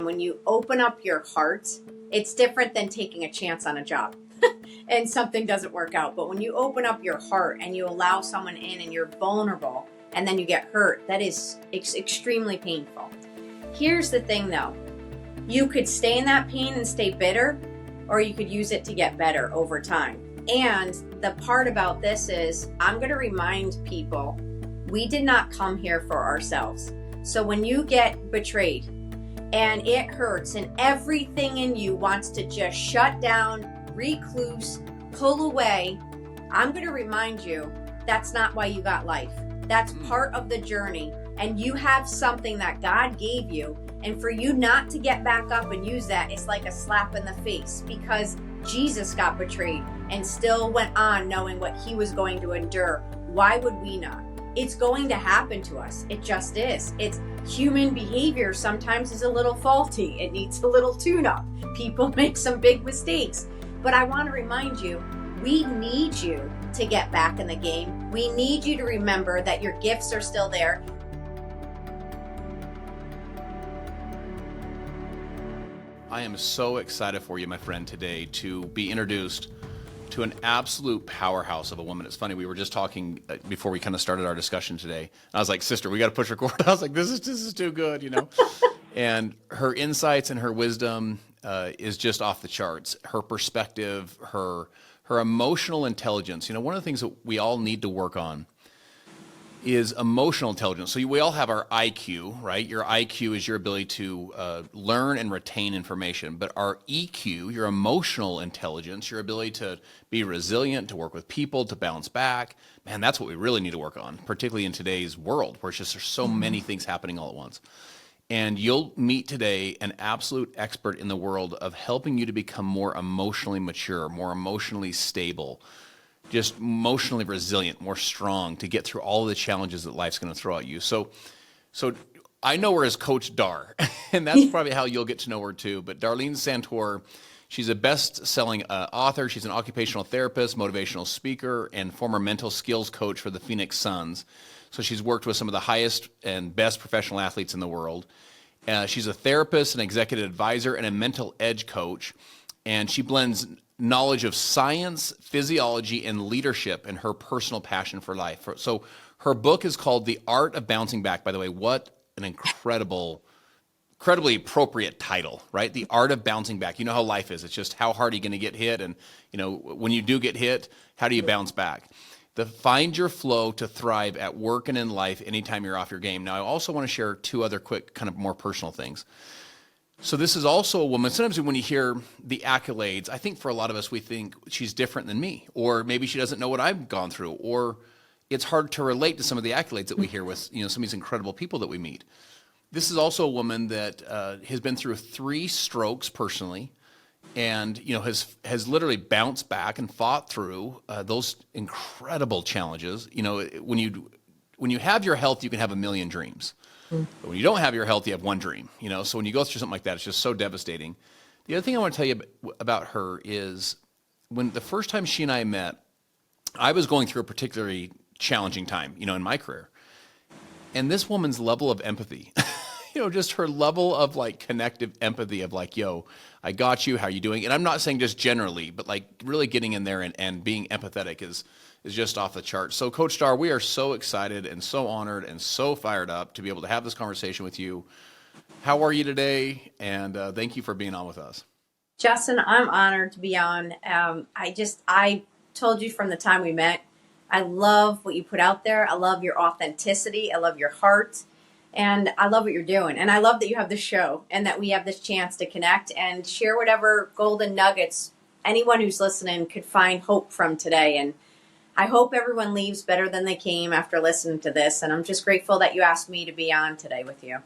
when you open up your heart, it's different than taking a chance on a job and something doesn't work out. But when you open up your heart and you allow someone in and you're vulnerable and then you get hurt, that is extremely painful. Here's the thing though, you could stay in that pain and stay bitter, or you could use it to get better over time. And the part about this is, I'm going to remind people, we did not come here for ourselves. So when you get betrayed and it hurts and everything in you wants to just shut down, recluse, pull away, I'm going to remind you, that's not why you got life. That's part of the journey. And you have something that God gave you. And for you not to get back up and use that, it's like a slap in the face, because Jesus got betrayed and still went on knowing what he was going to endure. Why would we not? It's going to happen to us. It just is. It's human behavior sometimes is a little faulty. It needs a little tune-up. People make some big mistakes. But I want to remind you, we need you to get back in the game. We need you to remember that your gifts are still there. I am so excited for you, my friend, today to be introduced to an absolute powerhouse of a woman. It's funny, we were just talking before we kind of started our discussion today. I was like, sister, we got to push record. I was like, this is too good, you know? And her insights and her wisdom is just off the charts. Her perspective, her emotional intelligence. You know, one of the things that we all need to work on is emotional intelligence. So we all have our IQ, right? Your IQ is your ability to learn and retain information. But our EQ, your emotional intelligence, your ability to be resilient, to work with people, to bounce back, man, that's what we really need to work on, particularly in today's world where it's just there's so many things happening all at once. And you'll meet today an absolute expert in the world of helping you to become more emotionally mature, more emotionally stable, just emotionally resilient, more strong to get through all of the challenges that life's going to throw at you. So I know her as Coach Dar, and that's probably how you'll get to know her too. But Darleen Santore, she's a best-selling author. She's an occupational therapist, motivational speaker, and former mental skills coach for the Phoenix Suns. So she's worked with some of the highest and best professional athletes in the world. She's a therapist, an executive advisor, and a mental edge coach. And she blends knowledge of science, physiology, and leadership in her personal passion for life. So her book is called The Art of Bouncing Back. By the way, what an incredibly appropriate title, right? The Art of Bouncing Back. You know how life is. It's just how hard are you going to get hit? And, you know, when you do get hit, how do you bounce back? Find your flow to thrive at work and in life anytime you're off your game. Now, I also want to share two other quick, kind of more personal things. So this is also a woman, sometimes when you hear the accolades, I think for a lot of us, we think she's different than me, or maybe she doesn't know what I've gone through, or it's hard to relate to some of the accolades that we hear with, you know, some of these incredible people that we meet. This is also a woman that has been through 3 strokes personally, and, you know, has literally bounced back and fought through those incredible challenges. You know, when you have your health, you can have a million dreams. But when you don't have your health, you have one dream, you know? So when you go through something like that, it's just so devastating. The other thing I want to tell you about her is when the first time she and I met, I was going through a particularly challenging time, you know, in my career. And this woman's level of empathy, you know, just her level of like connective empathy of like, yo, I got you, how are you doing? And I'm not saying just generally, but like really getting in there and being empathetic is just off the chart. So Coach Dar, we are so excited and so honored and so fired up to be able to have this conversation with you. How are you today? And thank you for being on with us. Justin, I'm honored to be on. I told you from the time we met, I love what you put out there. I love your authenticity. I love your heart. And I love what you're doing. And I love that you have this show and that we have this chance to connect and share whatever golden nuggets anyone who's listening could find hope from today. And I hope everyone leaves better than they came after listening to this. And I'm just grateful that you asked me to be on today with you.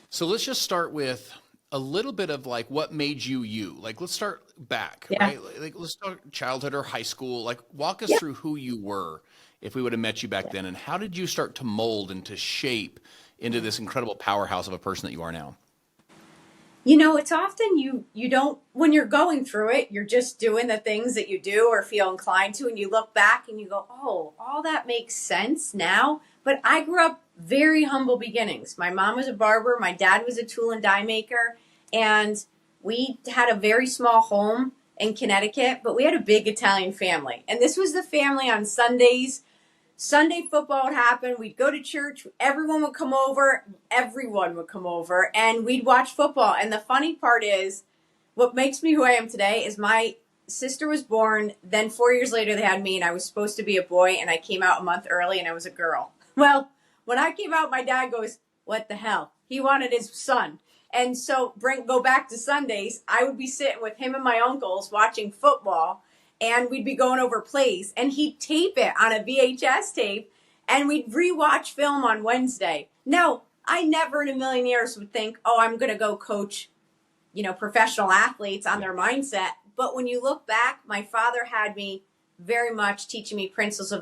So let's just start with a little bit of like what made you you. Like, let's start back, right? Like, let's start childhood or high school. Like, walk us through who you were if we would have met you back then. And how did you start to mold and to shape into this incredible powerhouse of a person that you are now? You know, it's often you don't, when you're going through it, you're just doing the things that you do or feel inclined to, and you look back and you go, oh, all that makes sense now. But I grew up very humble beginnings. My mom was a barber, my dad was a tool and die maker, and we had a very small home in Connecticut, but we had a big Italian family. And this was the family on Sundays. Sunday football would happen. We'd go to church. Everyone would come over. And we'd watch football. And the funny part is, what makes me who I am today is my sister was born. Then 4 years later, they had me, and I was supposed to be a boy, and I came out a month early, and I was a girl. Well, when I came out, my dad goes, "What the hell?" He wanted his son. And so go back to Sundays, I would be sitting with him and my uncles watching football, and we'd be going over plays, and he'd tape it on a VHS tape, and we'd rewatch film on Wednesday. Now, I never in a million years would think, oh, I'm going to go coach, professional athletes on their mindset. But when you look back, my father had me very much teaching me principles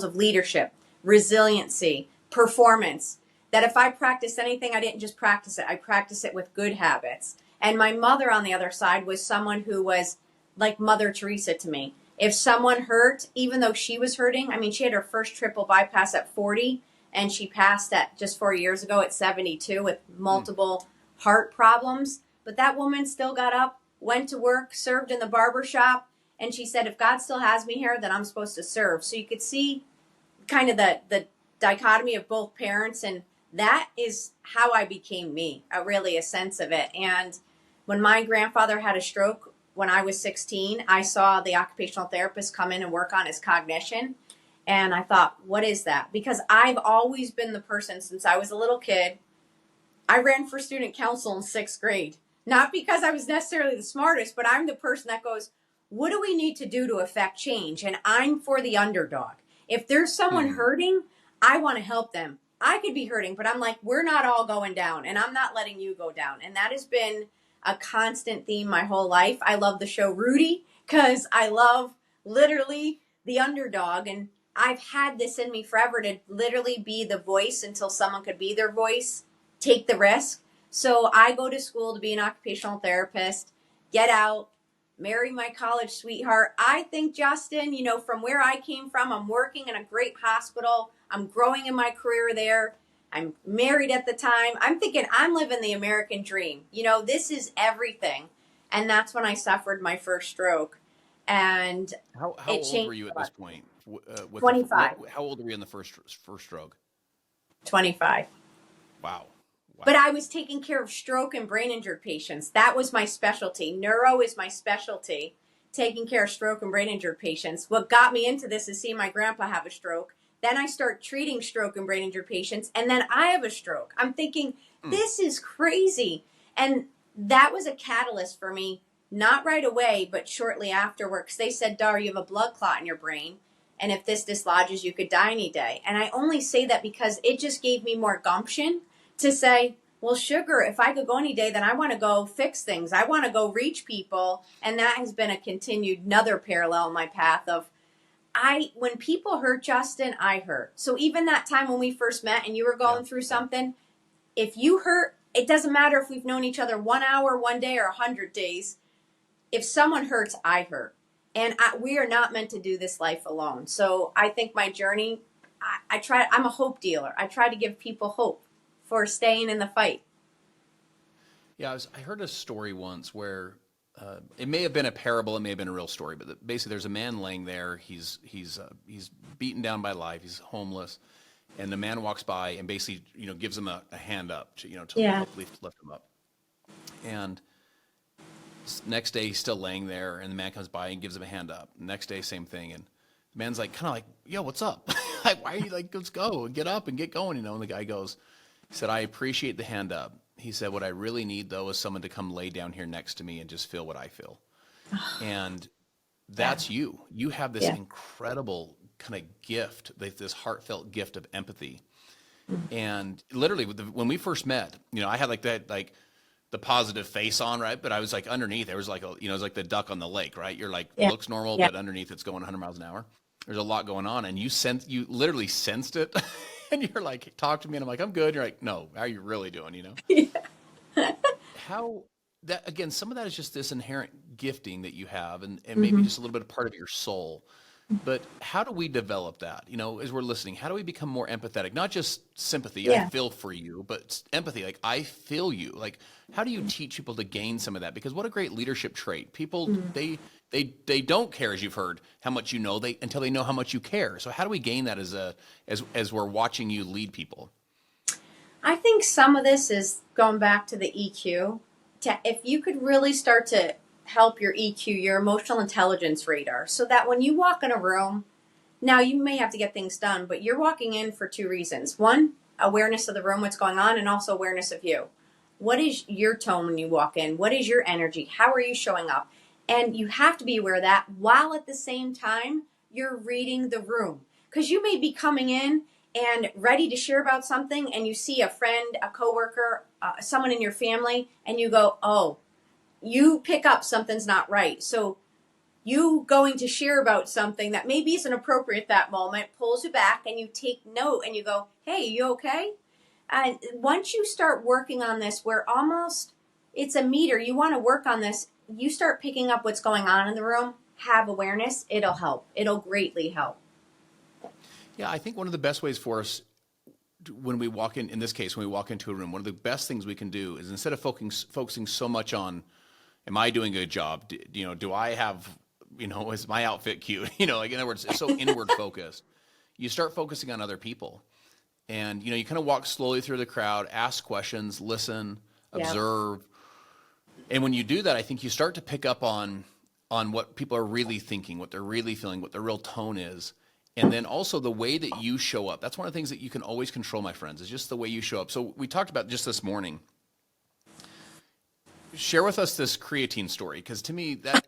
of leadership, resiliency, performance, that if I practiced anything, I didn't just practice it. I practiced it with good habits. And my mother on the other side was someone who was like Mother Teresa to me. If someone hurt, even though she was hurting, she had her first triple bypass at 40, and she passed at just 4 years ago at 72 with multiple heart problems. But that woman still got up, went to work, served in the barber shop, and she said, if God still has me here, then I'm supposed to serve. So you could see kind of the dichotomy of both parents, and that is how I became me, really a sense of it. And when my grandfather had a stroke when I was 16, I saw the occupational therapist come in and work on his cognition. And I thought, what is that? Because I've always been the person since I was a little kid. I ran for student council in 6th grade. Not because I was necessarily the smartest, but I'm the person that goes, what do we need to do to affect change? And I'm for the underdog. If there's someone hurting, I want to help them. I could be hurting, but I'm like, we're not all going down, and I'm not letting you go down. And that has been a constant theme my whole life. I love the show Rudy because I love literally the underdog. And I've had this in me forever to literally be the voice until someone could be their voice, take the risk. So I go to school to be an occupational therapist, get out, marry my college sweetheart. I think, Justin, from where I came from, I'm working in a great hospital. I'm growing in my career there. I'm married at the time. I'm thinking I'm living the American dream. This is everything. And that's when I suffered my first stroke. And How it old changed were you at this point? 25. How old were you in the first stroke? 25. Wow. But I was taking care of stroke and brain injured patients. That was my specialty. Neuro is my specialty, taking care of stroke and brain injured patients. What got me into this is seeing my grandpa have a stroke. Then I start treating stroke and brain injured patients, and then I have a stroke. I'm thinking, this is crazy. And that was a catalyst for me, not right away, but shortly afterward, because they said, Dar, you have a blood clot in your brain, and if this dislodges, you could die any day. And I only say that because it just gave me more gumption to say, well, sugar, if I could go any day, then I want to go fix things. I want to go reach people. And that has been a continued another parallel in my path of, when people hurt, Justin, I hurt. So even that time when we first met and you were going through something, if you hurt, it doesn't matter if we've known each other 1 hour, 1 day, or 100 days. If someone hurts, I hurt. And we are not meant to do this life alone. So I think my journey, I'm a hope dealer. I try to give people hope for staying in the fight. Yeah, I heard a story once where it may have been a parable, it may have been a real story, but basically there's a man laying there. He's beaten down by life. He's homeless, and the man walks by and basically gives him a hand up to help lift him up. And next day he's still laying there, and the man comes by and gives him a hand up. Next day, same thing, and the man's kind of like, yo, what's up? Like, why are you let's go and get up and get going, And the guy goes, he said, I appreciate the hand up. He said, what I really need, though, is someone to come lay down here next to me and just feel what I feel. And that's you. You have this incredible kind of gift, this heartfelt gift of empathy. And literally, when we first met, I had the positive face on, right? But I was underneath, there was it was like the duck on the lake, right? You're looks normal, but underneath it's going 100 miles an hour. There's a lot going on, and you literally sensed it. And you're like, talk to me, and I'm like, I'm good. You're like, no, how are you really doing? How that again? Some of that is just this inherent gifting that you have, and maybe just a little bit of part of your soul. But how do we develop that? As we're listening, how do we become more empathetic? Not just sympathy, I Yeah. feel for you, but empathy, like I feel you. Like, how do you teach people to gain some of that? Because what a great leadership trait. People, Mm. they don't care, as you've heard, how much you know, until they know how much you care. So how do we gain that as we're watching you lead people? I think some of this is going back to the EQ. If you could really start to help your EQ, your emotional intelligence radar, so that when you walk in a room, now you may have to get things done, but you're walking in for two reasons. One, awareness of the room, what's going on, and also awareness of you. What is your tone when you walk in? What is your energy? How are you showing up? And you have to be aware of that while at the same time you're reading the room. Because you may be coming in and ready to share about something, and you see a friend, a coworker, someone in your family, and you go, oh, you pick up something's not right. So you going to share about something that maybe isn't appropriate at that moment pulls you back, and you take note and you go, hey, you okay? And once you start working on this, where almost it's a meter, you want to work on this, you start picking up what's going on in the room, have awareness, it'll help. It'll greatly help. Yeah, I think one of the best ways for us when we walk in this case, when we walk into a room, one of the best things we can do is, instead of focusing so much on, am I doing a good job? Do I have, is my outfit cute? Like, in other words, it's so inward focused. You start focusing on other people, and, you kind of walk slowly through the crowd, ask questions, listen, Yeah. observe. And when you do that, I think you start to pick up on what people are really thinking, what they're really feeling, what their real tone is. And then also the way that you show up. That's one of the things that you can always control, my friends, is just the way you show up. So we talked about just this morning. Share with us this creatine story, because to me that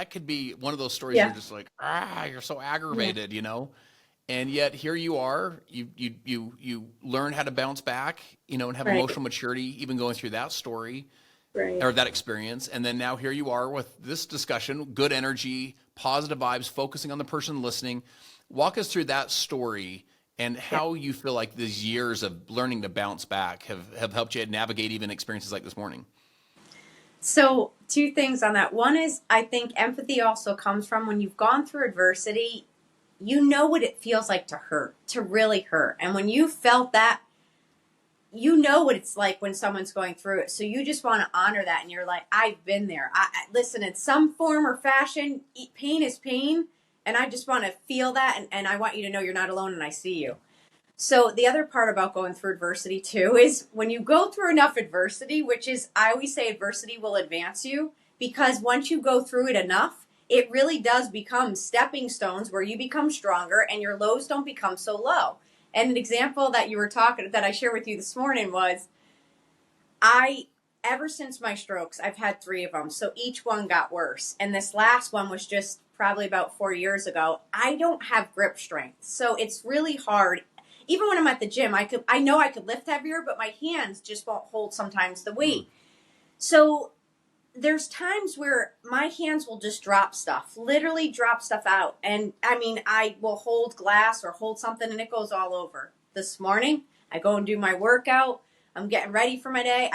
could be one of those stories. Yeah. You're just like, you're so Yeah. aggravated, and yet here you are. You learn how to bounce back, and have Right. emotional maturity, even going through that story. Right. Or that experience. And then now here you are with this discussion, good energy, positive vibes, focusing on the person listening. Walk us through that story and how you feel like these years of learning to bounce back have helped you navigate even experiences like this morning. So, two things on that. One is, I think empathy also comes from when you've gone through adversity, you know what it feels like to hurt, to really hurt. And when you felt that, you know what it's like when someone's going through it. So you just want to honor that. And you're like, I've been there. Listen, in some form or fashion, pain is pain. And I just want to feel that. And I want you to know you're not alone, and I see you. So the other part about going through adversity too is, when you go through enough adversity, which is, I always say, adversity will advance you, because once you go through it enough, it really does become stepping stones where you become stronger and your lows don't become so low. And an example that I shared with you this morning was, ever since my strokes, I've had 3 of them. So each one got worse. And this last one was just probably about 4 years ago. I don't have grip strength. So it's really hard. Even when I'm at the gym, I know I could lift heavier, but my hands just won't hold sometimes the weight. So there's times where my hands will just drop stuff, literally drop stuff out. And I mean, I will hold glass or hold something and it goes all over. This morning, I go and do my workout. I'm getting ready for my day.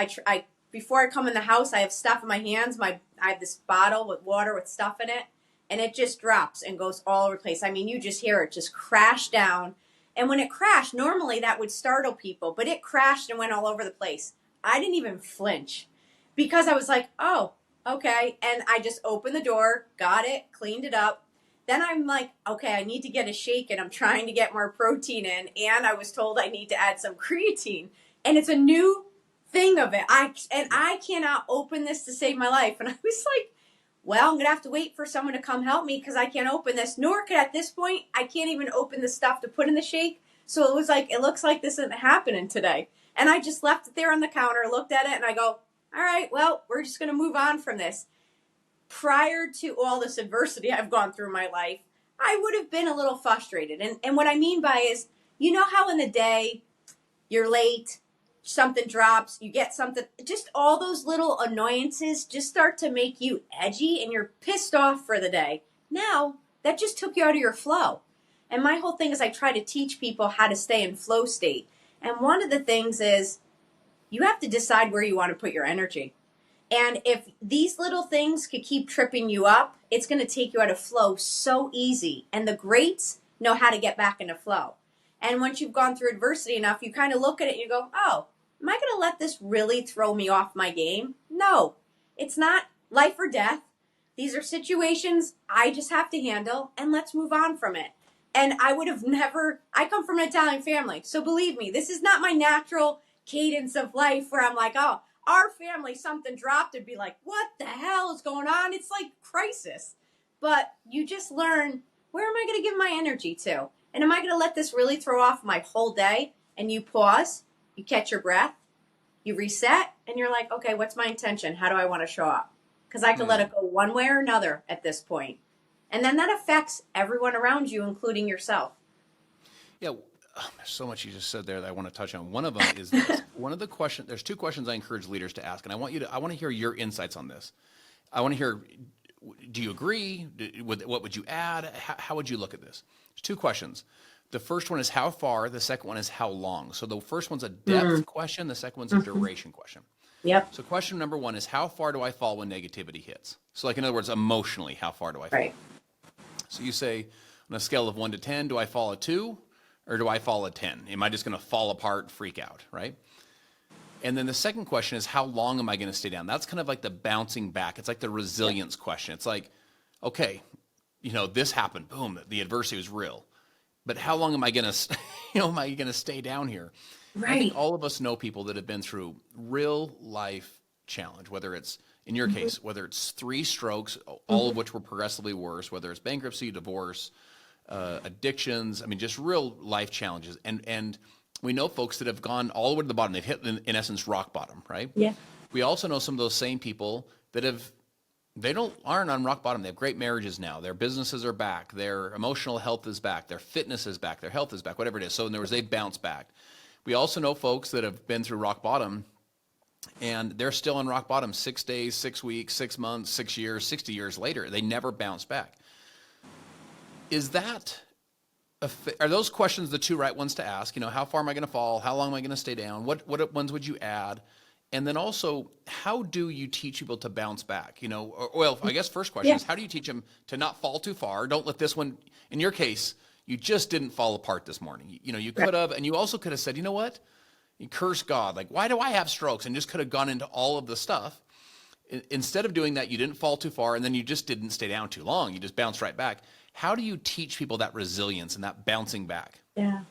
Before I come in the house, I have stuff in my hands. I have this bottle with water with stuff in it, and it just drops and goes all over the place. I mean, you just hear it just crash down. And when it crashed, normally that would startle people, but it crashed and went all over the place. I didn't even flinch, because I was like, oh, okay. And I just opened the door, got it, cleaned it up. Then I'm like, okay, I need to get a shake, and I'm trying to get more protein in. And I was told I need to add some creatine. And it's a new thing of it. I cannot open this to save my life. And I was like, well, I'm going to have to wait for someone to come help me, because I can't open this. Nor could, at this point, I can't even open the stuff to put in the shake. So it was like, it looks like this isn't happening today. And I just left it there on the counter, looked at it, and I go, all right, well, we're just going to move on from this. Prior to all this adversity I've gone through in my life, I would have been a little frustrated. And what I mean by is, you know how in the day you're late, something drops, you get something, just all those little annoyances just start to make you edgy and you're pissed off for the day. Now, that just took you out of your flow. And my whole thing is, I try to teach people how to stay in flow state. And one of the things is, you have to decide where you want to put your energy. And if these little things could keep tripping you up, it's going to take you out of flow so easy. And the greats know how to get back into flow. And once you've gone through adversity enough, you kind of look at it and you go, oh, am I going to let this really throw me off my game? No, it's not life or death. These are situations I just have to handle, and let's move on from it. And I would have never, I come from an Italian family. So believe me, this is not my natural cadence of life where I'm like, oh, our family, something dropped, and be like, what the hell is going on? It's like crisis. But you just learn, where am I going to give my energy to? And am I going to let this really throw off my whole day? And you pause, you catch your breath, you reset, and you're like, okay, what's my intention? How do I want to show up? Because I could let it go one way or another at this point. And then that affects everyone around you, including yourself. Yeah, there's so much you just said there that I want to touch on. One of them is this. One of the questions, there's two questions I encourage leaders to ask, and I want to hear your insights on this. I want to hear, do you agree? What would you add? How would you look at this? There's two questions. The first one is how far, the second one is how long. So the first one's a depth question, the second one's a duration question. Yep. So question number one is, how far do I fall when negativity hits? So like, in other words, emotionally, how far do I fall? Right. So you say, on a scale of 1 to 10, do I fall a 2 or do I fall a 10? Am I just going to fall apart, freak out, right? And then the second question is, how long am I going to stay down? That's kind of like the bouncing back. It's like the resilience question. It's like, okay, this happened, boom, the adversity was real. But how long am I going to, am I going to stay down here? Right. I think all of us know people that have been through real life challenge, whether it's, in your case, whether it's 3 strokes, all of which were progressively worse, whether it's bankruptcy, divorce, addictions, just real life challenges. And we know folks that have gone all the way to the bottom. They've hit, in essence, rock bottom, right? Yeah. We also know some of those same people that aren't on rock bottom. They have great marriages now. Their businesses are back. Their emotional health is back. Their fitness is back. Their health is back, whatever it is. So in other words, they bounce back. We also know folks that have been through rock bottom and they're still on rock bottom 6 days, 6 weeks, 6 months, 6 years, 60 years later. They never bounce back. Are those questions the two right ones to ask? How far am I going to fall? How long am I going to stay down? What ones would you add? And then also, how do you teach people to bounce back? I guess first question is, how do you teach them to not fall too far? Don't let this one, in your case, you just didn't fall apart this morning. You could have, and you also could have said, you know what? You curse God. Like, why do I have strokes? And just could have gone into all of the stuff. Instead of doing that, you didn't fall too far, and then you just didn't stay down too long. You just bounced right back. How do you teach people that resilience and that bouncing back? Yeah.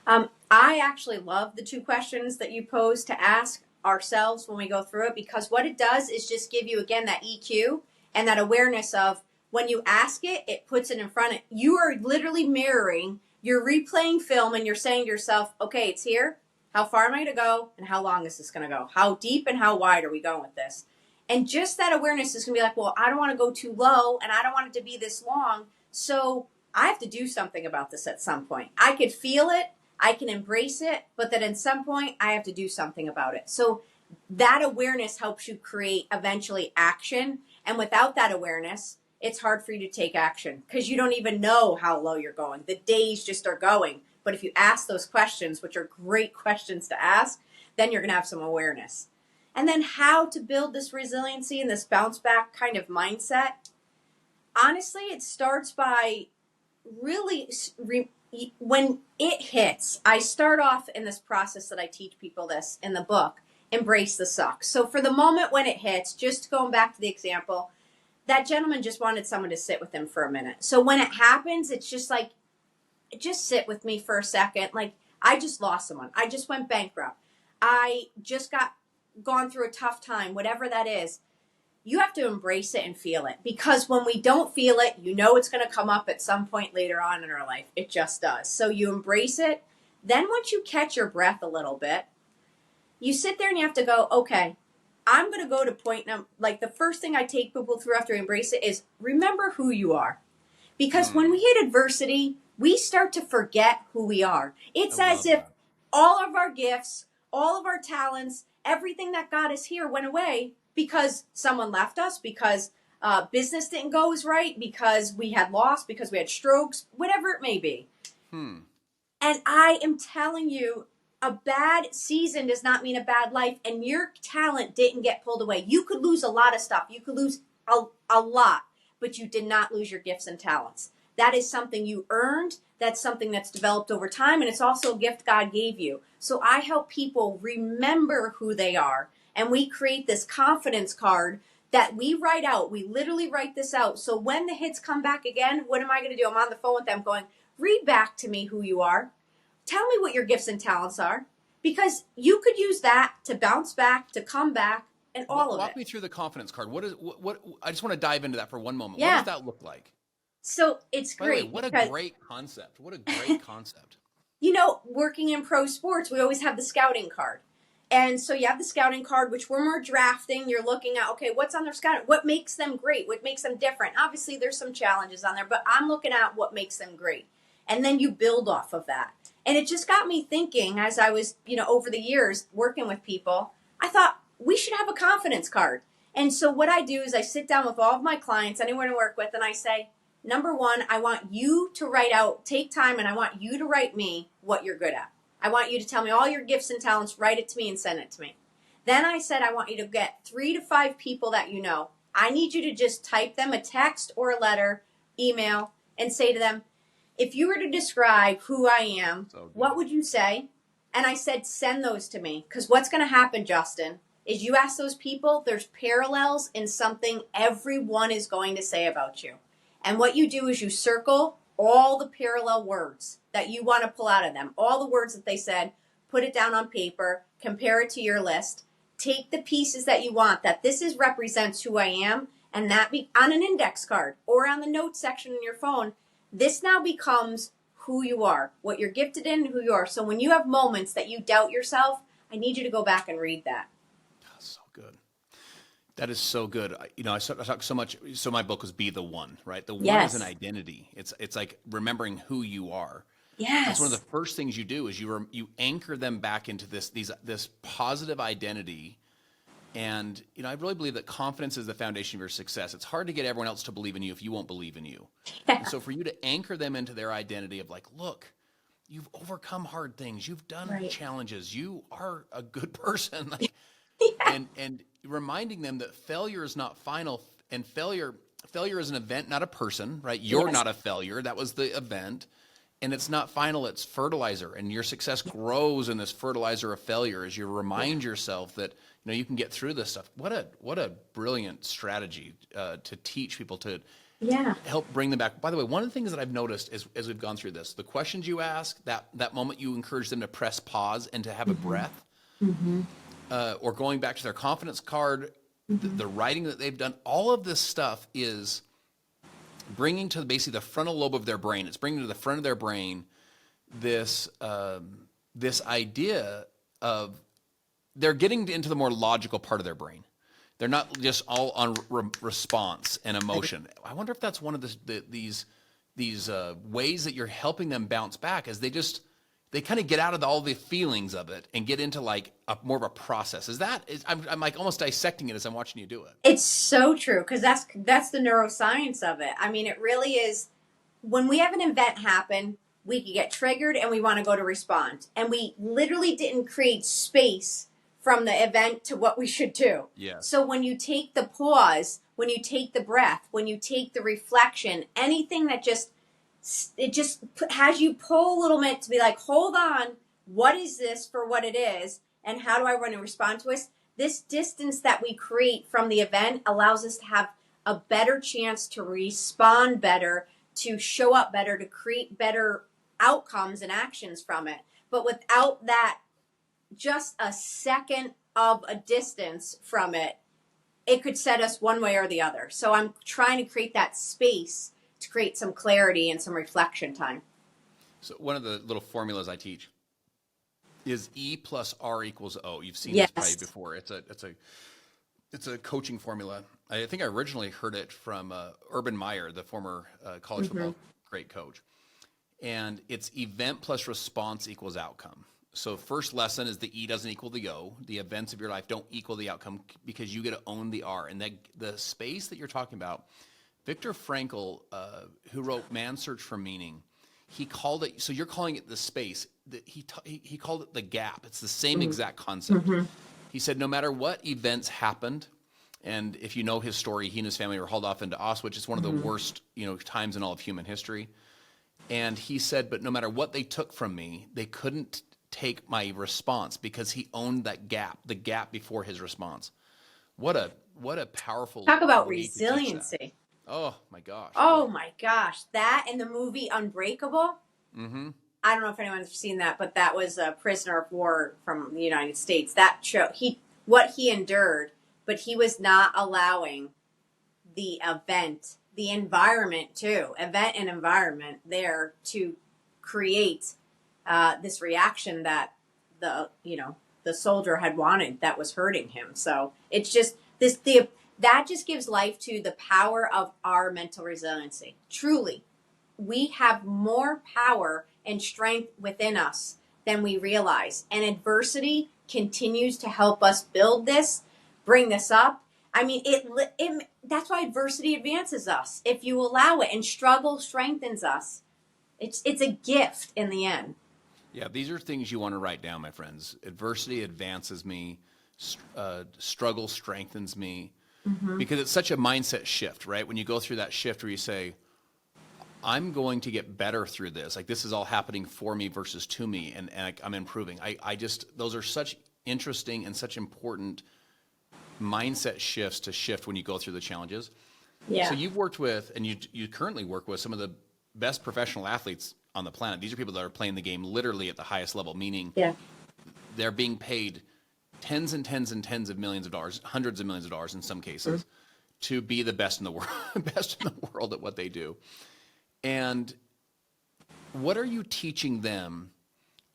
I actually love the 2 questions that you pose to ask ourselves when we go through it, because what it does is just give you, again, that EQ and that awareness of, when you ask it, it puts it in front of you. Are literally mirroring, you're replaying film, and you're saying to yourself, okay, it's here. How far am I going to go? And how long is this going to go? How deep and how wide are we going with this? And just that awareness is going to be like, well, I don't want to go too low and I don't want it to be this long. So I have to do something about this at some point. I could feel it. I can embrace it. But then at some point, I have to do something about it. So that awareness helps you create eventually action. And without that awareness, it's hard for you to take action because you don't even know how low you're going. The days just are going. But if you ask those questions, which are great questions to ask, then you're going to have some awareness. And then how to build this resiliency and this bounce back kind of mindset. Honestly, it starts by really, when it hits, I start off in this process that I teach people this in the book, embrace the suck. So for the moment when it hits, just going back to the example, that gentleman just wanted someone to sit with him for a minute. So when it happens, it's just like, just sit with me for a second. Like, I just lost someone. I just went bankrupt. I just gone through a tough time, whatever that is. You have to embrace it and feel it, because when we don't feel it, it's going to come up at some point later on in our life. It just does. So you embrace it. Then once you catch your breath a little bit, you sit there and you have to go, okay, I'm going to go to point number, like the first thing I take people through after I embrace it is remember who you are. Because when we hit adversity, we start to forget who we are. It's as if all of our gifts, all of our talents, everything that got us here went away because someone left us, because business didn't go as right, because we had lost, because we had strokes, whatever it may be. And I am telling you, a bad season does not mean a bad life, and your talent didn't get pulled away. You could lose a lot of stuff. You could lose a lot, but you did not lose your gifts and talents. That is something you earned. That's something that's developed over time, and it's also a gift God gave you. So I help people remember who they are, and we create this confidence card that we write out. We literally write this out. So when the hits come back again, what am I going to do? I'm on the phone with them going, read back to me who you are. Tell me what your gifts and talents are, because you could use that to bounce back, to come back, and all of it. Walk me through the confidence card. What I just want to dive into that for one moment. Yeah. What does that look like? So it's By the way, great. what a great concept. What a great concept. Working in pro sports, we always have the scouting card. And so you have the scouting card, which when we're drafting, you're looking at, okay, what's on their scouting? What makes them great? What makes them different? Obviously, there's some challenges on there, but I'm looking at what makes them great. And then you build off of that. And it just got me thinking as I was, over the years working with people, I thought we should have a confidence card. And so what I do is I sit down with all of my clients, anyone I work with, and I say, number one, I want you to take time, and I want you to write me what you're good at. I want you to tell me all your gifts and talents, write it to me and send it to me. Then I said, I want you to get 3 to 5 people that you know. I need you to just type them a text or a letter, email, and say to them, if you were to describe who I am, what would you say? And I said, send those to me. Because what's going to happen, Justin, is you ask those people, there's parallels in something everyone is going to say about you. And what you do is you circle all the parallel words that you want to pull out of them, all the words that they said, put it down on paper, compare it to your list, take the pieces that you want, that this represents who I am, and that be on an index card or on the notes section in your phone. This now becomes who you are, what you're gifted in, who you are. So when you have moments that you doubt yourself, I need you to go back and read that. That's so good. That is so good. I talk so much. So my book was Be the One, right? The one is an identity. It's like remembering who you are. Yes. That's one of the first things you do is you anchor them back into this positive identity. And, I really believe that confidence is the foundation of your success. It's hard to get everyone else to believe in you if you won't believe in you. Yeah. And so for you to anchor them into their identity of like, look, you've overcome hard things. You've done challenges. You are a good person. Like, and reminding them that failure is not final, and failure is an event, not a person, right? You're not a failure. That was the event. And it's not final, it's fertilizer. And your success grows in this fertilizer of failure as you remind yourself that, you can get through this stuff. What a brilliant strategy to teach people to help bring them back. By the way, one of the things that I've noticed as we've gone through this, the questions you ask, that moment you encourage them to press pause and to have a breath, or going back to their confidence card, the writing that they've done, all of this stuff is bringing to basically the frontal lobe of their brain. It's bringing to the front of their brain this idea of they're getting into the more logical part of their brain. They're not just all on response and emotion. I wonder if that's one of these ways that you're helping them bounce back, as they kind of get out of all the feelings of it and get into like more of a process. I'm like almost dissecting it as I'm watching you do it. It's so true, because that's the neuroscience of it. I mean, it really is. When we have an event happen, we can get triggered and we want to go to respond. And we literally didn't create space from the event to what we should do. Yes. So when you take the pause, when you take the breath, when you take the reflection, anything that just has you pull a little bit to be like, hold on, what is this for what it is, and how do I want to respond to it? This distance that we create from the event allows us to have a better chance to respond better, to show up better, to create better outcomes and actions from it. But without that, just a second of a distance from it, it could set us one way or the other. So I'm trying to create that space to create some clarity and some reflection time. So one of the little formulas I teach is E plus R equals O. You've seen this probably before. It's a coaching formula. I think I originally heard it from Urban Meyer, the former college football great coach. And it's event plus response equals outcome. So first lesson is the E doesn't equal the O. The events of your life don't equal the outcome, because you get to own the R. And the space that you're talking about, Viktor Frankl, who wrote Man's Search for Meaning, he called it, so you're calling it the space. He called it the gap. It's the same exact concept. Mm-hmm. He said no matter what events happened, and if you know his story, he and his family were hauled off into Auschwitz. It's one of the worst, times in all of human history. And he said, but no matter what they took from me, they couldn't take my response because he owned that gap, the gap before his response. What a powerful Talk about way to teach that. resiliency. Oh my gosh. Oh my gosh. That and the movie Unbreakable. Mm-hmm. I don't know if anyone's seen that, but that was a prisoner of war from the United States. That show what he endured, but he was not allowing the environment too, event and environment there to create this reaction that the soldier had wanted that was hurting him. So it's just that just gives life to the power of our mental resiliency. Truly, we have more power and strength within us than we realize. And adversity continues to help us build this, bring this up. I mean, that's why adversity advances us. If you allow it, and struggle strengthens us. It's a gift in the end. Yeah, these are things you want to write down, my friends. Adversity advances me. Struggle strengthens me. Mm-hmm. Because it's such a mindset shift, right? When you go through that shift where you say, I'm going to get better through this. Like this is all happening for me versus to me, and I'm improving. Those are such interesting and such important mindset shifts to shift when you go through the challenges. Yeah. So you've worked with, and you currently work with some of the best professional athletes on the planet. These are people that are playing the game literally at the highest level, meaning they're being paid tens and tens and tens of millions of dollars, hundreds of millions of dollars in some cases, to be the best in the world, at what they do. And what are you teaching them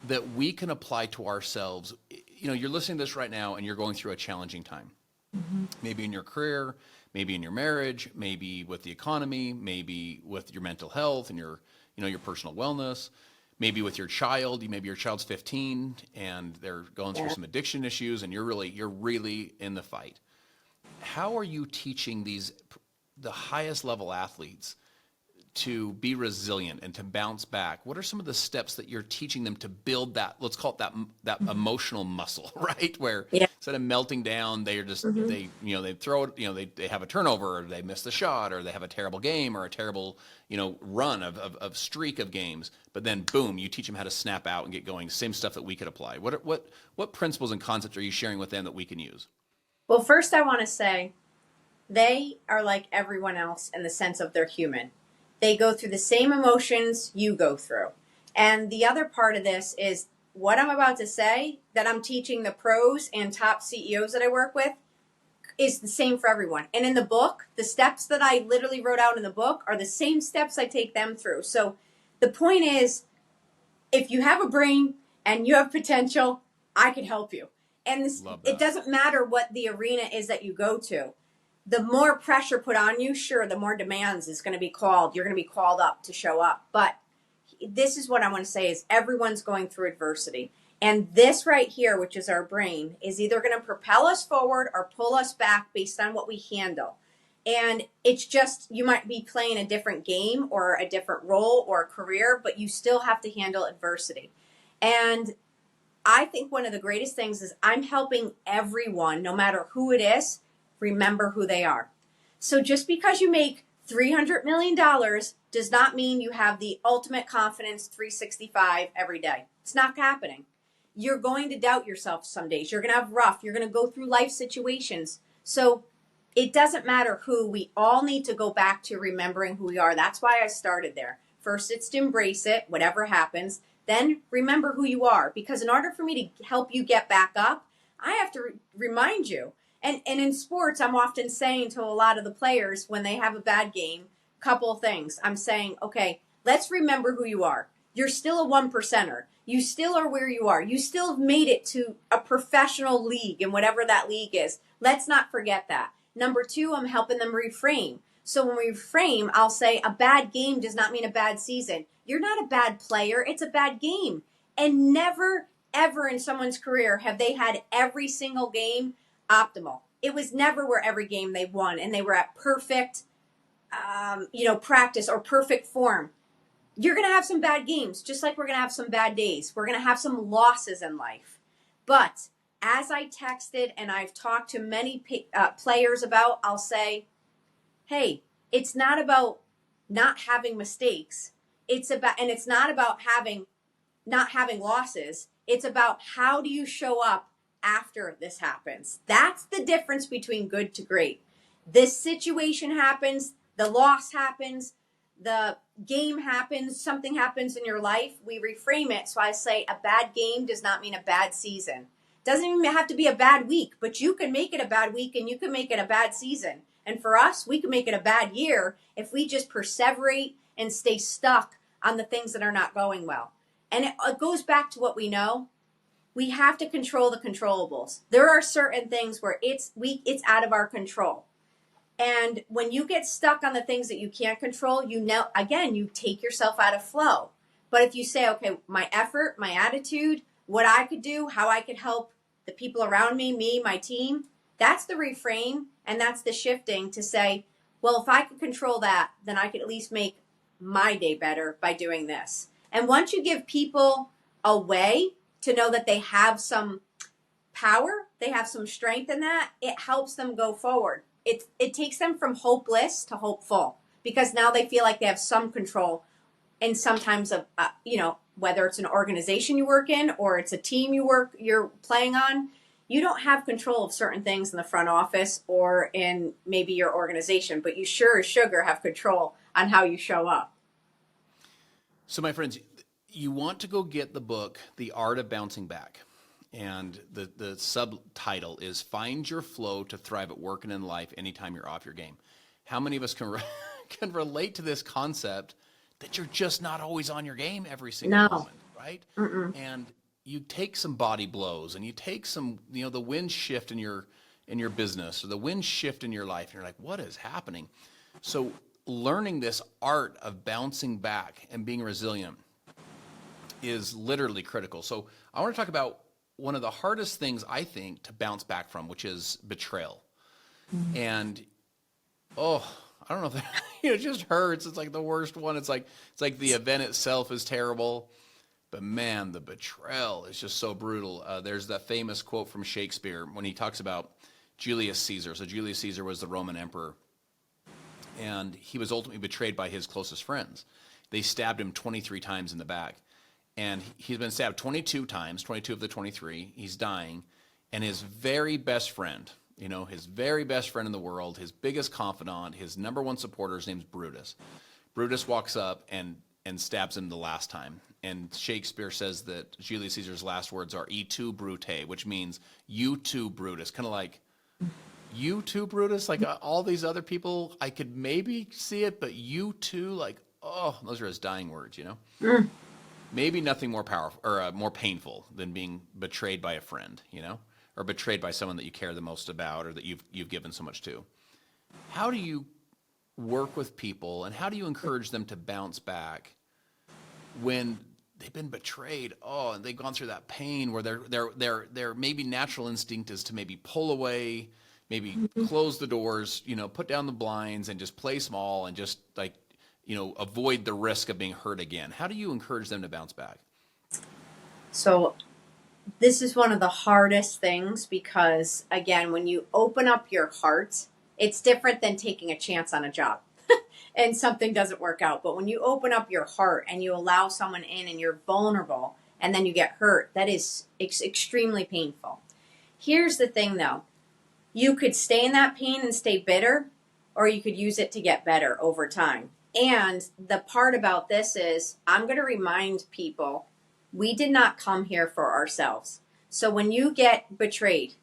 that we can apply to ourselves? You're listening to this right now and you're going through a challenging time. Mm-hmm. Maybe in your career, maybe in your marriage, maybe with the economy, maybe with your mental health and your personal wellness, maybe with your child. Maybe your child's 15 and they're going through some addiction issues and you're really in the fight. How are you teaching the highest level athletes to be resilient and to bounce back? What are some of the steps that you're teaching them to build that, let's call it that emotional muscle, right? Where instead of melting down, they are just, they throw it, they have a turnover or they miss the shot or they have a terrible game or a terrible, run of streak of games, but then boom, you teach them how to snap out and get going. Same stuff that we could apply. What principles and concepts are you sharing with them that we can use? Well, first I want to say they are like everyone else in the sense of they're human. They go through the same emotions you go through. And the other part of this is what I'm about to say that I'm teaching the pros and top CEOs that I work with is the same for everyone. And in the book, the steps that I literally wrote out in the book are the same steps I take them through. So the point is, if you have a brain and you have potential, I can help you. And it doesn't matter what the arena is that you go to. The more pressure put on you, sure, the more demands is going to be called. You're going to be called up to show up. But this is what I want to say is everyone's going through adversity. And this right here, which is our brain, is either going to propel us forward or pull us back based on what we handle. And it's just, you might be playing a different game or a different role or a career, but you still have to handle adversity. And I think one of the greatest things is I'm helping everyone, no matter who it is, remember who they are. So just because you make $300 million does not mean you have the ultimate confidence 365 every day. It's not happening. You're going to doubt yourself some days. You're going to have rough. You're going to go through life situations. So it doesn't matter who. We all need to go back to remembering who we are. That's why I started there. First, it's to embrace it, whatever happens. Then remember who you are. Because in order for me to help you get back up, I have to remind you. And in sports, I'm often saying to a lot of the players when they have a bad game, couple of things. I'm saying, okay, let's remember who you are. You're still a 1%er. You still are where you are. You still have made it to a professional league and whatever that league is. Let's not forget that. Number two, I'm helping them reframe. So when we reframe, I'll say a bad game does not mean a bad season. You're not a bad player. It's a bad game. And never, ever in someone's career have they had every single game optimal. It was never where every game they won and they were at perfect, practice or perfect form. you're going to have some bad games, just like we're going to have some bad days. We're going to have some losses in life. But as I texted and I've talked to many players about, I'll say, hey, it's not about not having mistakes. It's about, and it's not about not having losses. It's about how do you show up after this happens. That's the difference between good to great. This situation happens, the loss happens, the game happens, something happens in your life, we reframe it. So I say a bad game does not mean a bad season. Doesn't even have to be a bad week, but you can make it a bad week and you can make it a bad season. And for us, we can make it a bad year if we just perseverate and stay stuck on the things that are not going well. And it goes back to what we know. We have to control the controllables. There are certain things where it's out of our control. And when you get stuck on the things that you can't control, you take yourself out of flow. But if you say, okay, my effort, my attitude, what I could do, how I could help the people around me, my team, that's the reframe and that's the shifting to say, well, if I could control that, then I could at least make my day better by doing this. And once you give people a way to know that they have some power, they have some strength in that, it helps them go forward. It takes them from hopeless to hopeful because now they feel like they have some control. And sometimes of whether it's an organization you work in or it's a team you're playing on, you don't have control of certain things in the front office or in maybe your organization, but you sure as sugar have control on how you show up. So my friends, you want to go get the book, The Art of Bouncing Back. And the subtitle is Find Your Flow to Thrive at Work and in Life Anytime You're Off Your Game. How many of us can relate to this concept that you're just not always on your game every single moment, right? Mm-mm. And you take some body blows and you take some, the wind shift in your business or the wind shift in your life. And you're like, what is happening? So learning this art of bouncing back and being resilient is literally critical. So I want to talk about one of the hardest things I think to bounce back from, which is betrayal. Mm-hmm. And, I don't know if that, it just hurts. It's like the worst one. It's like the event itself is terrible, but man, the betrayal is just so brutal. There's that famous quote from Shakespeare when he talks about Julius Caesar. So Julius Caesar was the Roman emperor, and he was ultimately betrayed by his closest friends. They stabbed him 23 times in the back. And he's been stabbed 22 times, 22 of the 23. He's dying. And his very best friend, his very best friend in the world, his biggest confidant, his number one supporter, his name's Brutus. Brutus walks up and stabs him the last time. And Shakespeare says that Julius Caesar's last words are "E tu, Brute," which means "you too, Brutus." Kind of like, "You too, Brutus?" Like all these other people, I could maybe see it, but "you too," like, oh, those are his dying words, Mm. Maybe nothing more powerful or more painful than being betrayed by a friend, or betrayed by someone that you care the most about or that you've given so much to. How do you work with people and how do you encourage them to bounce back when they've been betrayed? Oh, and they've gone through that pain where their maybe natural instinct is to maybe pull away, maybe close the doors, put down the blinds and just play small and just like avoid the risk of being hurt again. How do you encourage them to bounce back? So this is one of the hardest things because, again, when you open up your heart, it's different than taking a chance on a job and something doesn't work out. But when you open up your heart and you allow someone in and you're vulnerable and then you get hurt, that is extremely painful. Here's the thing, though. You could stay in that pain and stay bitter, or you could use it to get better over time. And the part about this is I'm going to remind people we did not come here for ourselves. So when you get betrayed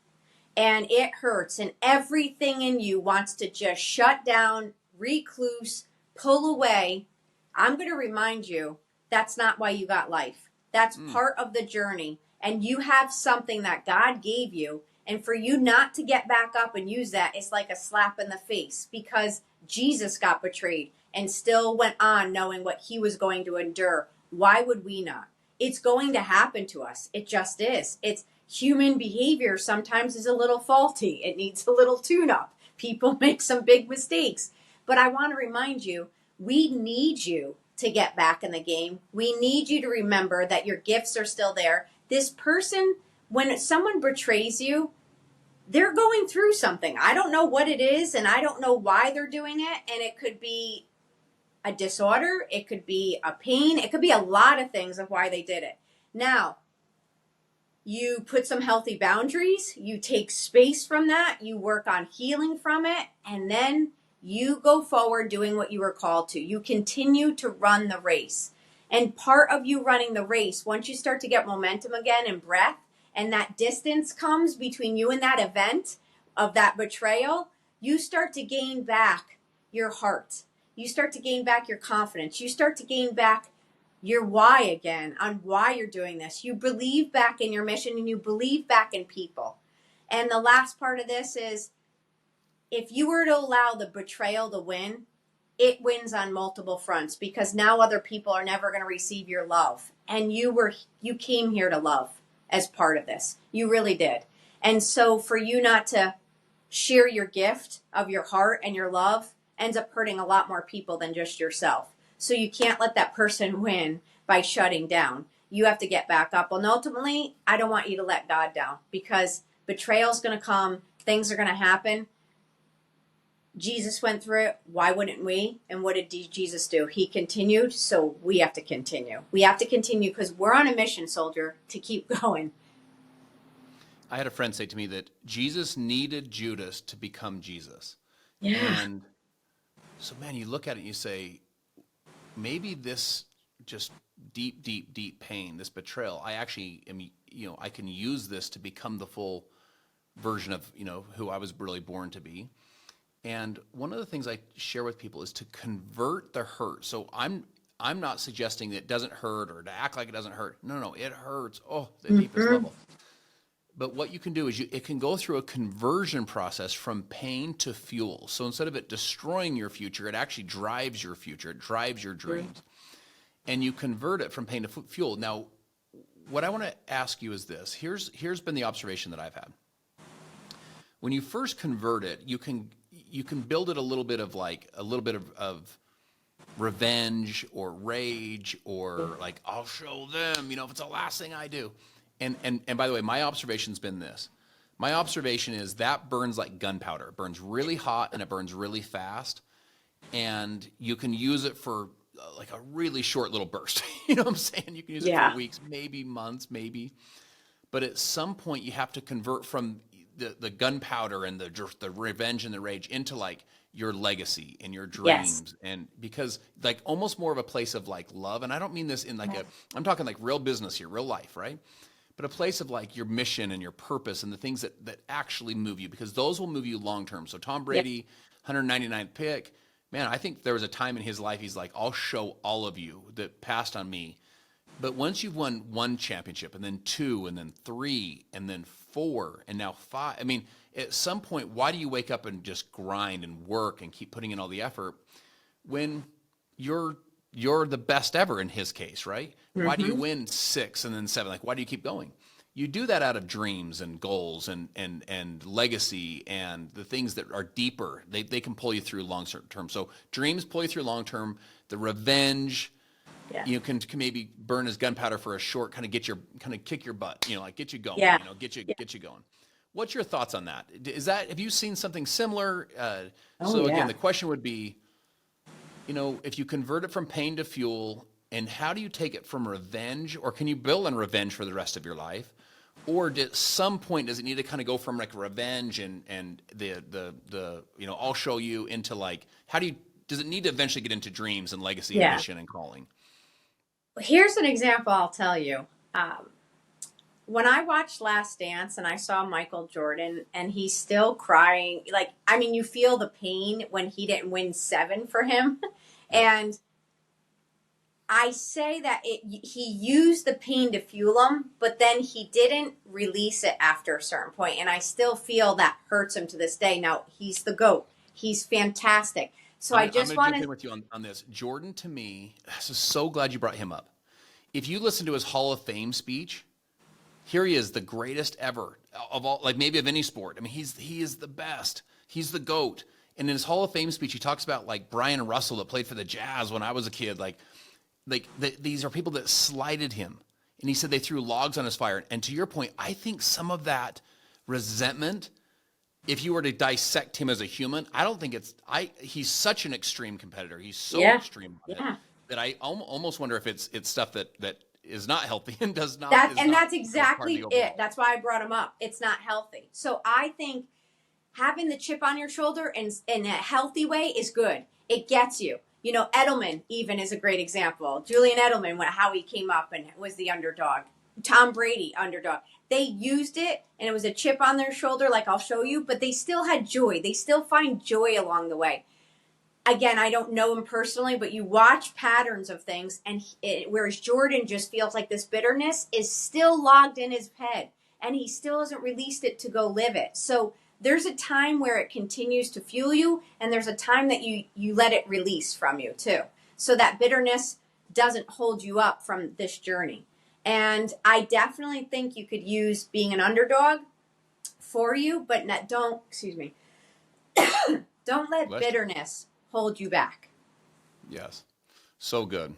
and it hurts and everything in you wants to just shut down, recluse, pull away, I'm going to remind you that's not why you got life. That's part of the journey. And you have something that God gave you. And for you not to get back up and use that, it's like a slap in the face because Jesus got betrayed and still went on knowing what he was going to endure. Why would we not? It's going to happen to us. It just is. It's human behavior sometimes is a little faulty. It needs a little tune-up. People make some big mistakes. But I want to remind you, we need you to get back in the game. We need you to remember that your gifts are still there. This person, when someone betrays you, they're going through something. I don't know what it is, and I don't know why they're doing it. And it could be a disorder. It could be a pain. It could be a lot of things of why they did it. Now, you put some healthy boundaries. You take space from that. You work on healing from it. And then you go forward doing what you were called to. You continue to run the race. And part of you running the race, once you start to get momentum again and breath, and that distance comes between you and that event of that betrayal, you start to gain back your heart. You start to gain back your confidence. You start to gain back your why again, on why you're doing this. You believe back in your mission, and you believe back in people. And the last part of this is, if you were to allow the betrayal to win, it wins on multiple fronts, because now other people are never going to receive your love. And you came here to love as part of this. You really did. And so for you not to share your gift of your heart and your love ends up hurting a lot more people than just yourself. So you can't let that person win by shutting down. You have to get back up. And ultimately, I don't want you to let God down, because betrayal is going to come. Things are going to happen. Jesus went through it. Why wouldn't we? And what did Jesus do? He continued. So we have to continue. We have to continue, because we're on a mission, soldier, to keep going. I had a friend say to me that Jesus needed Judas to become Jesus. Yeah. And so, man, you look at it and you say, maybe this just deep, deep, deep pain, this betrayal, I actually am, I can use this to become the full version of, who I was really born to be. And one of the things I share with people is to convert the hurt. So I'm not suggesting that it doesn't hurt or to act like it doesn't hurt. No, it hurts. Oh, the deepest level. But what you can do is it can go through a conversion process from pain to fuel. So instead of it destroying your future, it actually drives your future. It drives your dreams. And you convert it from pain to fuel. Now, what I want to ask you is this. Here's been the observation that I've had. When you first convert it, you can build it a little bit of revenge or rage, or like, I'll show them, if it's the last thing I do. And by the way, my observation's been this. My observation is that burns like gunpowder. It burns really hot and it burns really fast. And you can use it for like a really short little burst. You know what I'm saying? You can use it for weeks, maybe months, maybe. But at some point you have to convert from the gunpowder and the revenge and the rage into like your legacy and your dreams. Yes. And because like almost more of a place of like love. And I don't mean this in like I'm talking like real business here, real life, right? But a place of like your mission and your purpose and the things that actually move you, because those will move you long term. So Tom Brady, 199th pick, man, I think there was a time in his life he's like, I'll show all of you that passed on me. But once you've won one championship and then two and then three and then four and now five, I mean, at some point, why do you wake up and just grind and work and keep putting in all the effort when you're the best ever in his case, right? Mm-hmm. Why do you win 6 and then 7? Like, why do you keep going? You do that out of dreams and goals and legacy and the things that are deeper. They can pull you through long term. So dreams pull you through long term. The revenge, can maybe burn as gunpowder for a short, kind of kick your butt, like get you going, get you going. What's your thoughts on that? Have you seen something similar? Again, the question would be, if you convert it from pain to fuel, and how do you take it from revenge, or can you build on revenge for the rest of your life? Or at some point, does it need to kind of go from like revenge and the I'll show you into like, does it need to eventually get into dreams and legacy and mission and calling? Here's an example I'll tell you. When I watched Last Dance and I saw Michael Jordan and he's still crying, you feel the pain when he didn't win 7 for him. And I say that he used the pain to fuel him, but then he didn't release it after a certain point. And I still feel that hurts him to this day. Now, he's the GOAT. He's fantastic. So I'm going to jump in with you on this. Jordan, to me, So glad you brought him up. If you listen to his Hall of Fame speech, here he is, the greatest ever of all, like maybe of any sport. I mean, he is the best. He's the GOAT. And in his Hall of Fame speech, he talks about like Brian Russell that played for the Jazz when I was a kid. These are people that slighted him. And he said they threw logs on his fire. And to your point, I think some of that resentment, if you were to dissect him as a human, I don't think he's such an extreme competitor. He's so extreme on it that I almost wonder if it's stuff that is not healthy and does not. That's exactly it. That's why I brought him up. It's not healthy. So I think having the chip on your shoulder in a healthy way is good. It gets you. You know, Edelman even is a great example. Julian Edelman, how he came up and was the underdog. Tom Brady, underdog. They used it, and it was a chip on their shoulder, like I'll show you, but they still had joy. They still find joy along the way. Again, I don't know him personally, but you watch patterns of things, and whereas Jordan just feels like this bitterness is still logged in his head, and he still hasn't released it to go live it. So there's a time where it continues to fuel you, and there's a time that you let it release from you too. So that bitterness doesn't hold you up from this journey. And I definitely think you could use being an underdog for you, but don't let bitterness hold you back. Yes. So good.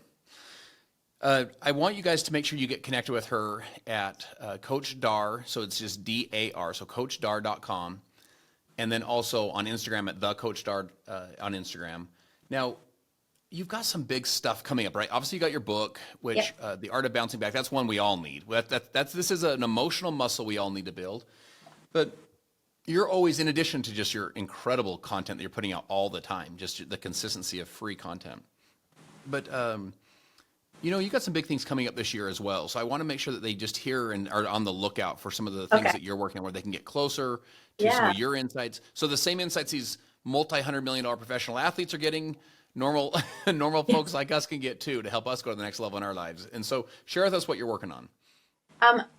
I want you guys to make sure you get connected with her at Coach Dar. So it's just DAR. So CoachDar.com. And then also on Instagram at the Coach Dar on Instagram. Now, you've got some big stuff coming up, right? Obviously, you got your book, which The Art of Bouncing Back. That's one we all need. This is an emotional muscle we all need to build. But you're always, in addition to just your incredible content that you're putting out all the time, just the consistency of free content. But you got some big things coming up this year as well. So I want to make sure that they just hear and are on the lookout for some of the things that you're working on, where they can get closer to some of your insights. So the same insights these multi-$100 million professional athletes are getting, normal folks like us can get too, to help us go to the next level in our lives. And so share with us what you're working on.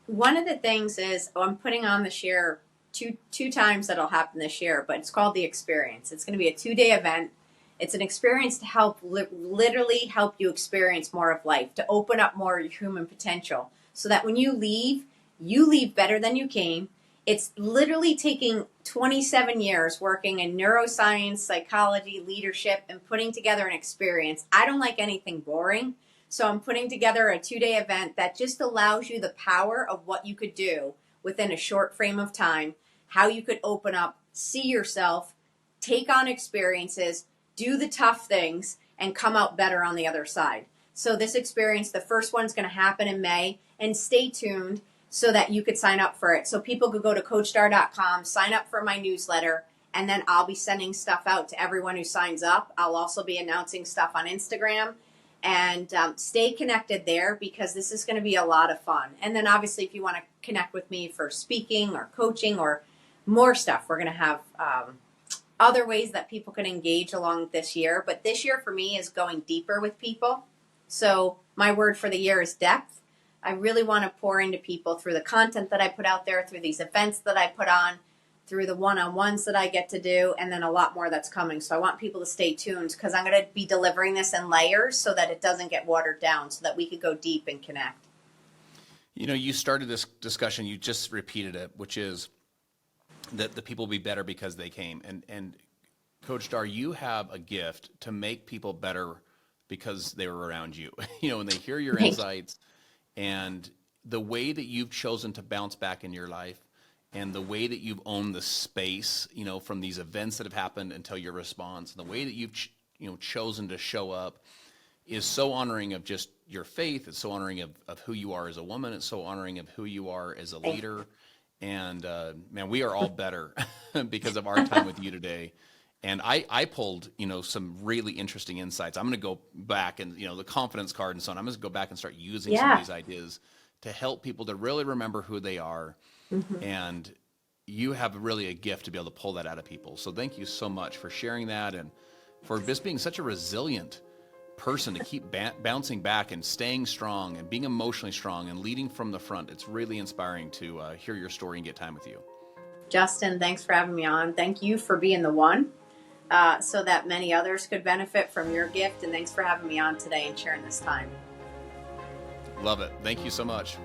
One of the things is I'm putting on this year two times that'll happen this year, but it's called The Experience. It's going to be a 2-day event. It's an experience to help literally help you experience more of life, to open up more of your human potential, so that when you leave better than you came. It's literally taking 27 years working in neuroscience, psychology, leadership, and putting together an experience. I don't like anything boring, so I'm putting together a 2-day event that just allows you the power of what you could do within a short frame of time, how you could open up, see yourself, take on experiences, do the tough things, and come out better on the other side. So this experience, the first one's going to happen in May, and stay tuned so that you could sign up for it. So people could go to CoachDar.com, sign up for my newsletter, and then I'll be sending stuff out to everyone who signs up. I'll also be announcing stuff on Instagram, and stay connected there, because this is going to be a lot of fun. And then obviously if you want to connect with me for speaking or coaching or more stuff, we're going to have other ways that people can engage along this year. But this year for me is going deeper with people. So my word for the year is depth. I really want to pour into people through the content that I put out there, through these events that I put on, through the one-on-ones that I get to do, and then a lot more that's coming. So I want people to stay tuned, because I'm going to be delivering this in layers so that it doesn't get watered down, so that we could go deep and connect. You started this discussion, you just repeated it, which is that the people will be better because they came. And Coach Dar, you have a gift to make people better because they were around you. When they hear your insights and the way that you've chosen to bounce back in your life, and the way that you've owned the space, from these events that have happened until your response, and the way that you've chosen to show up is so honoring of just your faith. It's so honoring of who you are as a woman. It's so honoring of who you are as a leader. And man, we are all better because of our time with you today. And I pulled, some really interesting insights. I'm going to go back and, the confidence card and so on. I'm going to go back and start using some of these ideas to help people to really remember who they are. Mm-hmm. And you have really a gift to be able to pull that out of people. So thank you so much for sharing that, and for just being such a resilient person to keep bouncing back and staying strong and being emotionally strong and leading from the front. It's really inspiring to hear your story and get time with you. Justin, thanks for having me on. Thank you for being the one, so that many others could benefit from your gift. And thanks for having me on today and sharing this time. Love it. Thank you so much.